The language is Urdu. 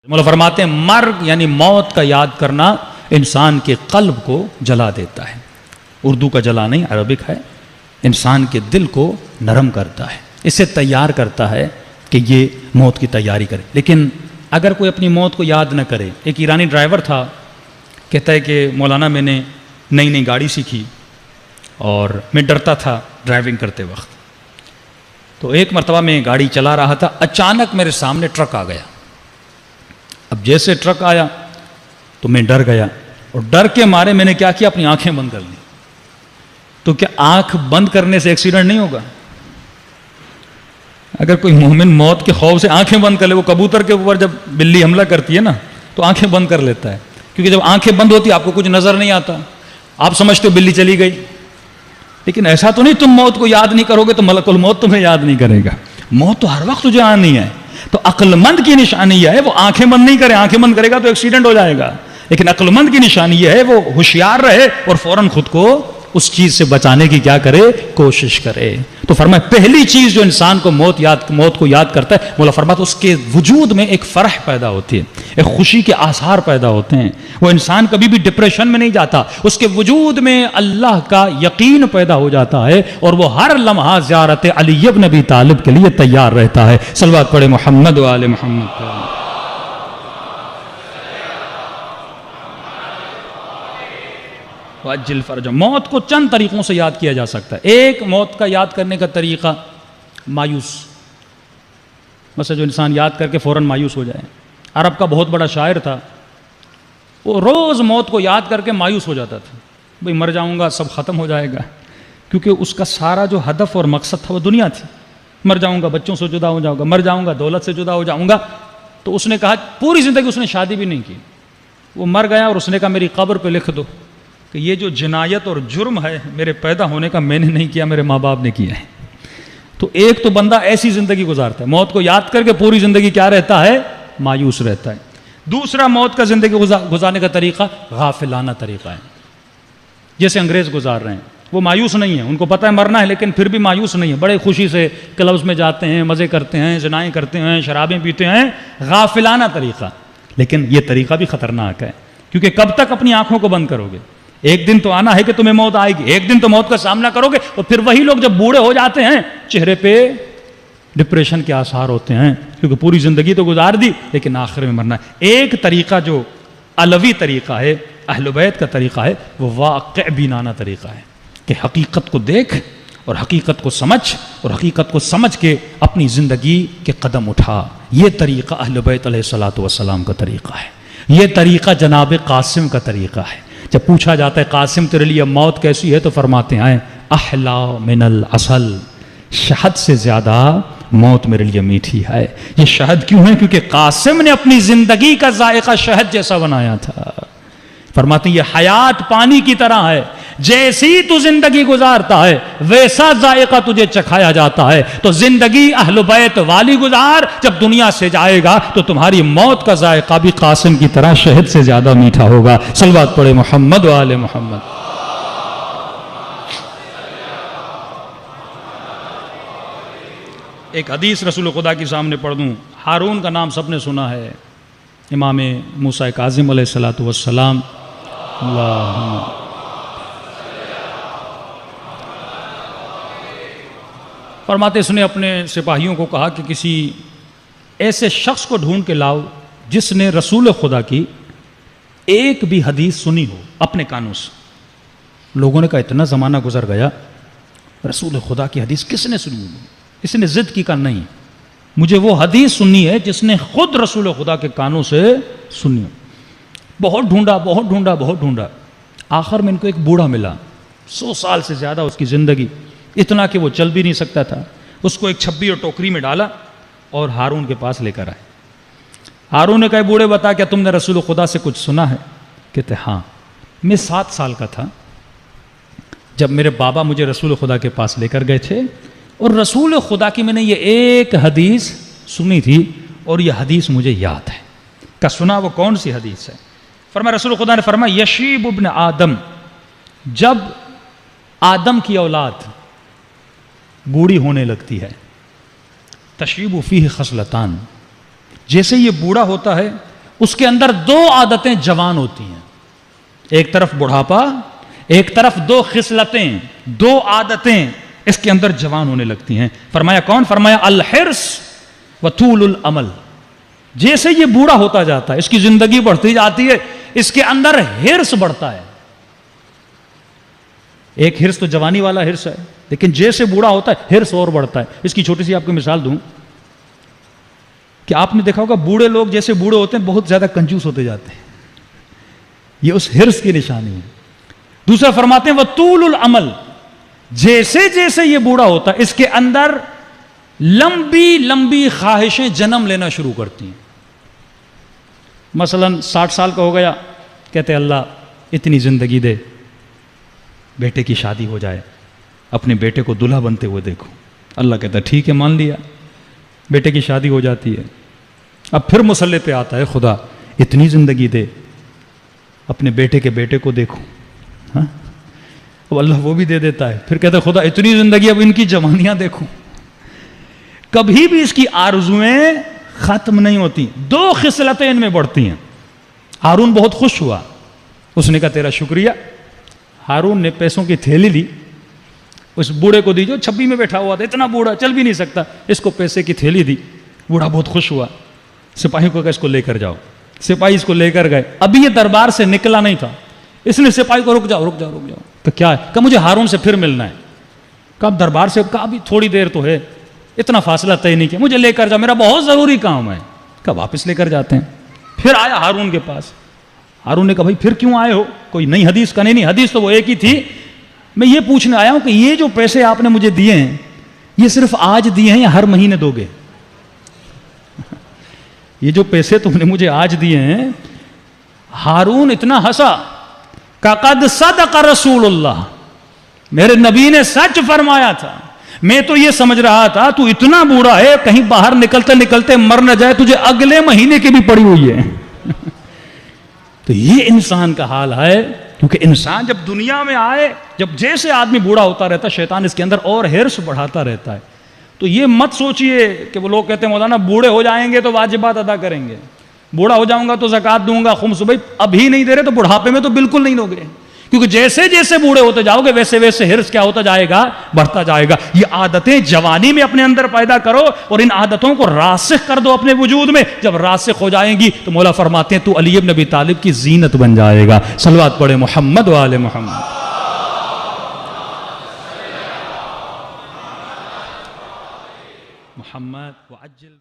مولا فرماتے ہیں مرگ یعنی موت کا یاد کرنا انسان کے قلب کو جلا دیتا ہے. اردو کا جلا نہیں، عربک ہے. انسان کے دل کو نرم کرتا ہے، اسے تیار کرتا ہے کہ یہ موت کی تیاری کرے. لیکن اگر کوئی اپنی موت کو یاد نہ کرے، ایک ایرانی ڈرائیور تھا، کہتا ہے کہ مولانا میں نے نئی گاڑی سیکھی اور میں ڈرتا تھا ڈرائیونگ کرتے وقت. تو ایک مرتبہ میں گاڑی چلا رہا تھا، اچانک میرے سامنے ٹرک آ گیا. اب جیسے ٹرک آیا تو میں ڈر گیا، اور ڈر کے مارے میں نے کیا کیا، اپنی آنکھیں بند کر لی. تو کیا آنکھ بند کرنے سے ایکسیڈنٹ نہیں ہوگا؟ اگر کوئی مومن موت کے خوف سے آنکھیں بند کر لے، وہ کبوتر کے اوپر جب بلی حملہ کرتی ہے نا تو آنکھیں بند کر لیتا ہے، کیونکہ جب آنکھیں بند ہوتی آپ کو کچھ نظر نہیں آتا، آپ سمجھتے ہو بلی چلی گئی. لیکن ایسا تو نہیں تم موت کو یاد نہیں کرو گے تو ملک الموت تمہیں یاد نہیں کرے گا. موت تو ہر وقت تجھے آنی ہے. تو عقل مند کی نشانی یہ ہے وہ آنکھیں بند نہیں کرے. آنکھیں بند کرے گا تو ایکسیڈنٹ ہو جائے گا. لیکن عقل مند کی نشانی یہ ہے وہ ہوشیار رہے اور فوراً خود کو اس چیز سے بچانے کی کیا کرے، کوشش کرے. تو فرمایا پہلی چیز جو انسان کو موت کو یاد کرتا ہے، مولا فرماتا اس کے وجود میں ایک فرح پیدا ہوتی ہے، ایک خوشی کے آثار پیدا ہوتے ہیں. وہ انسان کبھی بھی ڈپریشن میں نہیں جاتا، اس کے وجود میں اللہ کا یقین پیدا ہو جاتا ہے، اور وہ ہر لمحہ زیارت علی ابن ابی طالب کے لیے تیار رہتا ہے. صلوات پڑھے محمد و آل محمد. وَأَجِّلْ فَرْجَ. موت کو چند طریقوں سے یاد کیا جا سکتا ہے. ایک، موت کا یاد کرنے کا طریقہ مایوس، مثلا جو انسان یاد کر کے فوراً مایوس ہو جائے. عرب کا بہت بڑا شاعر تھا، وہ روز موت کو یاد کر کے مایوس ہو جاتا تھا. بھئی مر جاؤں گا، سب ختم ہو جائے گا، کیونکہ اس کا سارا جو ہدف اور مقصد تھا وہ دنیا تھی. مر جاؤں گا، بچوں سے جدا ہو جاؤں گا، مر جاؤں گا، دولت سے جدا ہو جاؤں گا. تو اس نے کہا، پوری زندگی اس نے شادی بھی نہیں کی. وہ مر گیا اور اس نے کہا میری قبر پہ لکھ دو کہ یہ جو جنایت اور جرم ہے میرے پیدا ہونے کا میں نے نہیں کیا، میرے ماں باپ نے کیا ہے. تو ایک تو بندہ ایسی زندگی گزارتا ہے، موت کو یاد کر کے پوری زندگی کیا رہتا ہے، مایوس رہتا ہے. دوسرا، موت کا زندگی گزارنے کا طریقہ غافلانہ طریقہ ہے. جیسے انگریز گزار رہے ہیں، وہ مایوس نہیں ہیں، ان کو پتہ ہے مرنا ہے لیکن پھر بھی مایوس نہیں ہے، بڑے خوشی سے کلبز میں جاتے ہیں، مزے کرتے ہیں، زنائیں کرتے ہیں، شرابیں پیتے ہیں. غافلانہ طریقہ. لیکن یہ طریقہ بھی خطرناک ہے، کیونکہ کب تک اپنی آنکھوں کو بند کرو گے؟ ایک دن تو آنا ہے کہ تمہیں موت آئے گی، ایک دن تو موت کا سامنا کرو گے. اور پھر وہی لوگ جب بوڑھے ہو جاتے ہیں چہرے پہ ڈپریشن کے آثار ہوتے ہیں، کیونکہ پوری زندگی تو گزار دی لیکن آخر میں مرنا ہے. ایک طریقہ جو علوی طریقہ ہے، اہل بیت کا طریقہ ہے، وہ واقع بینانہ طریقہ ہے کہ حقیقت کو دیکھ اور حقیقت کو سمجھ، اور حقیقت کو سمجھ کے اپنی زندگی کے قدم اٹھا. یہ طریقہ اہل بیت علیہ الصلوۃ والسلام کا طریقہ ہے. یہ طریقہ جناب قاسم کا طریقہ ہے. جب پوچھا جاتا ہے قاسم تیرے لیے موت کیسی ہے، تو فرماتے ہیں احلا من العسل، شہد سے زیادہ موت میرے لیے میٹھی ہے. یہ شہد کیوں ہے؟ کیونکہ قاسم نے اپنی زندگی کا ذائقہ شہد جیسا بنایا تھا. فرماتے ہیں یہ حیات پانی کی طرح ہے، جیسی تو زندگی گزارتا ہے ویسا ذائقہ تجھے چکھایا جاتا ہے. تو زندگی اہل بیت والی گزار، جب دنیا سے جائے گا تو تمہاری موت کا ذائقہ بھی قاسم کی طرح شہد سے زیادہ میٹھا ہوگا. صلوات پڑھے محمد و آل محمد. ایک حدیث رسول خدا کے سامنے پڑھ دوں. ہارون کا نام سب نے سنا ہے، امام موسیٰ کاظم علیہ الصلوۃ والسلام. اللہم فرماتے اس نے اپنے سپاہیوں کو کہا کہ کسی ایسے شخص کو ڈھونڈ کے لاؤ جس نے رسول خدا کی ایک بھی حدیث سنی ہو اپنے کانوں سے. لوگوں نے کہا اتنا زمانہ گزر گیا، رسول خدا کی حدیث کس نے سنی؟ اس نے ضد کی، کہا نہیں، مجھے وہ حدیث سننی ہے جس نے خود رسول خدا کے کانوں سے سنی ہو. بہت ڈھونڈا بہت ڈھونڈا بہت ڈھونڈا، آخر میں ان کو ایک بوڑھا ملا، 100 سال سے زیادہ اس کی زندگی، اتنا کہ وہ چل بھی نہیں سکتا تھا. اس کو ایک چھبی اور ٹوکری میں ڈالا اور ہارون کے پاس لے کر آئے. ہارون نے کہا بوڑھے بتا کیا تم نے رسول خدا سے کچھ سنا ہے؟ کہتے ہاں، میں 7 سال کا تھا جب میرے بابا مجھے رسول خدا کے پاس لے کر گئے تھے، اور رسول خدا کی میں نے یہ ایک حدیث سنی تھی اور یہ حدیث مجھے یاد ہے. کہ سنا وہ کون سی حدیث ہے؟ فرمایا رسول خدا نے فرمایا یشیب ابن آدم، جب آدم کی اولاد بوڑھی ہونے لگتی ہے، تشیب فیہ خصلتان، جیسے یہ بوڑھا ہوتا ہے اس کے اندر دو عادتیں جوان ہوتی ہیں، ایک طرف بڑھاپا، ایک طرف دو خصلتیں، دو عادتیں اس کے اندر جوان ہونے لگتی ہیں۔ فرمایا کون؟ فرمایا الحرص وطول العمل۔ جیسے یہ بوڑھا ہوتا جاتا ہے، اس کی زندگی بڑھتی جاتی ہے، اس کے اندر حرص بڑھتا ہے۔ ایک حرص تو جوانی والا حرص ہے، لیکن جیسے بوڑھا ہوتا ہے حرص اور بڑھتا ہے۔ اس کی چھوٹی سی آپ کو مثال دوں کہ آپ نے دیکھا ہوگا بوڑھے لوگ جیسے بوڑھے ہوتے ہیں بہت زیادہ کنجوس ہوتے جاتے ہیں، یہ اس حرص کی نشانی ہے۔ دوسرا فرماتے ہیں وطول العمل، جیسے جیسے یہ بوڑھا ہوتا ہے اس کے اندر لمبی لمبی خواہشیں جنم لینا شروع کرتی ہیں۔ مثلا 60 سال کا ہو گیا، کہتے اللہ اتنی زندگی دے، بیٹے کی شادی ہو جائے، اپنے بیٹے کو دلہا بنتے ہوئے دیکھو۔ اللہ کہتا ہے ٹھیک ہے مان لیا، بیٹے کی شادی ہو جاتی ہے۔ اب پھر مسئلے پہ آتا ہے خدا اتنی زندگی دے، اپنے بیٹے کے بیٹے کو دیکھو۔ ہاں اب اللہ وہ بھی دے دیتا ہے، پھر کہتا ہے خدا اتنی زندگی، اب ان کی جوانیاں دیکھو۔ کبھی بھی اس کی آرزویں ختم نہیں ہوتی، دو خصلتیں ان میں بڑھتی ہیں۔ ہارون بہت خوش ہوا، اس نے کہا تیرا شکریہ۔ ہارون نے پیسوں کی تھیلی لی، اس بوڑھے کو دی جو چھبی میں بیٹھا ہوا تھا، اتنا بوڑھا چل بھی نہیں سکتا، اس کو پیسے کی تھیلی دی۔ بوڑھا بہت خوش ہوا، سپاہی کو کہا اس کو لے کر جاؤ۔ سپاہی اس کو لے کر گئے، ابھی یہ دربار سے نکلا نہیں تھا، اس نے سپاہی کو رک جاؤ رک جاؤ رک جاؤ۔ تو کیا ہے؟ کہا مجھے ہارون سے پھر ملنا ہے۔ کہا اب دربار سے، کہا ابھی تھوڑی دیر تو ہے، اتنا فاصلہ طے نہیں کیا، مجھے لے کر جاؤ، میرا بہت ضروری کام ہے۔ کہا واپس لے کر جاتے ہیں۔ پھر آیا ہارون کے پاس، ہارون نے کہا بھائی پھر کیوں آئے ہو؟ کوئی نئی حدیث کا؟ نہیں حدیث تو وہ ایک ہی تھی، میں یہ پوچھنے آیا ہوں کہ یہ جو پیسے آپ نے مجھے دیے ہیں یہ صرف آج دیے ہیں یا ہر مہینے دو گے؟ یہ جو پیسے تم نے مجھے آج دیے ہیں۔ ہارون اتنا ہنسا کہ قد صدق رسول اللہ، میرے نبی نے سچ فرمایا تھا، میں تو یہ سمجھ رہا تھا تو اتنا بوڑھا ہے کہیں باہر نکلتے نکلتے مر نہ جائے، تجھے اگلے مہینے کی بھی پڑی ہوئی ہے۔ تو یہ انسان کا حال ہے، کیونکہ انسان جب دنیا میں آئے، جب جیسے آدمی بوڑھا ہوتا رہتا ہے شیطان اس کے اندر اور حرص بڑھاتا رہتا ہے۔ تو یہ مت سوچئے کہ وہ لوگ کہتے ہیں مولانا بوڑھے ہو جائیں گے تو واجبات ادا کریں گے، بوڑھا ہو جاؤں گا تو زکوٰۃ دوں گا، خمس۔ بھائی ابھی نہیں دے رہے تو بڑھاپے میں تو بالکل نہیں دو گے، کیونکہ جیسے جیسے بوڑھے ہوتے جاؤ گے ویسے ویسے حرص کیا ہوتا جائے گا؟ بڑھتا جائے گا۔ یہ عادتیں جوانی میں اپنے اندر پیدا کرو اور ان عادتوں کو راسخ کر دو اپنے وجود میں۔ جب راسخ ہو جائیں گی تو مولا فرماتے ہیں تو علی بن ابی طالب کی زینت بن جائے گا۔ صلوات پڑھے محمد و آل محمد۔ محمد وعجل